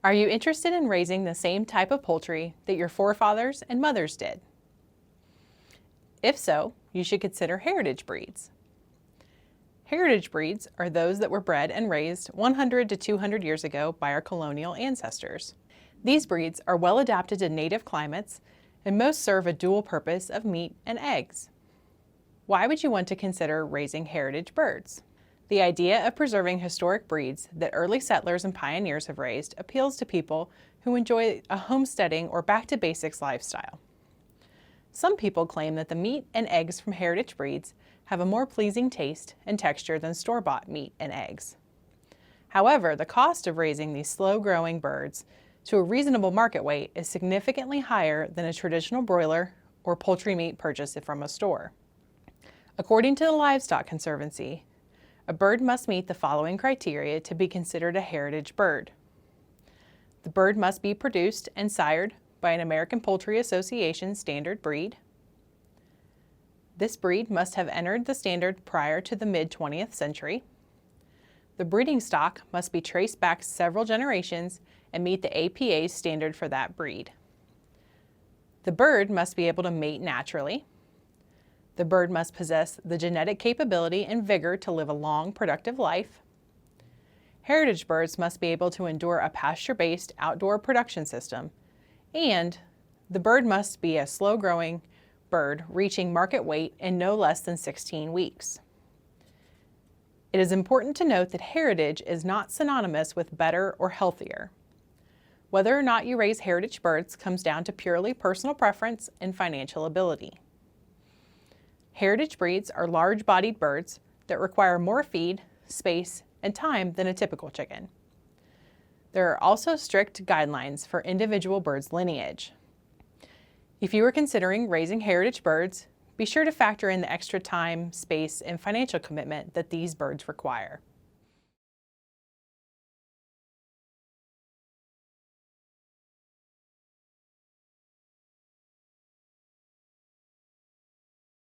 Are you interested in raising the same type of poultry that your forefathers and mothers did? If so, you should consider heritage breeds. Heritage breeds are those that were bred and raised 100 to 200 years ago by our colonial ancestors. These breeds are well adapted to native climates and most serve a dual purpose of meat and eggs. Why would you want to consider raising heritage birds? The idea of preserving historic breeds that early settlers and pioneers have raised appeals to people who enjoy a homesteading or back-to-basics lifestyle. Some people claim that the meat and eggs from heritage breeds have a more pleasing taste and texture than store-bought meat and eggs. However, the cost of raising these slow-growing birds to a reasonable market weight is significantly higher than a traditional broiler or poultry meat purchased from a store. According to the Livestock Conservancy, a bird must meet the following criteria to be considered a heritage bird. The bird must be produced and sired by an American Poultry Association standard breed. This breed must have entered the standard prior to the mid-20th century. The breeding stock must be traced back several generations and meet the APA's standard for that breed. The bird must be able to mate naturally. The bird must possess the genetic capability and vigor to live a long, productive life. Heritage birds must be able to endure a pasture-based outdoor production system, and the bird must be a slow-growing bird reaching market weight in no less than 16 weeks. It is important to note that heritage is not synonymous with better or healthier. Whether or not you raise heritage birds comes down to purely personal preference and financial ability. Heritage breeds are large-bodied birds that require more feed, space, and time than a typical chicken. There are also strict guidelines for individual birds' lineage. If you are considering raising heritage birds, be sure to factor in the extra time, space, and financial commitment that these birds require.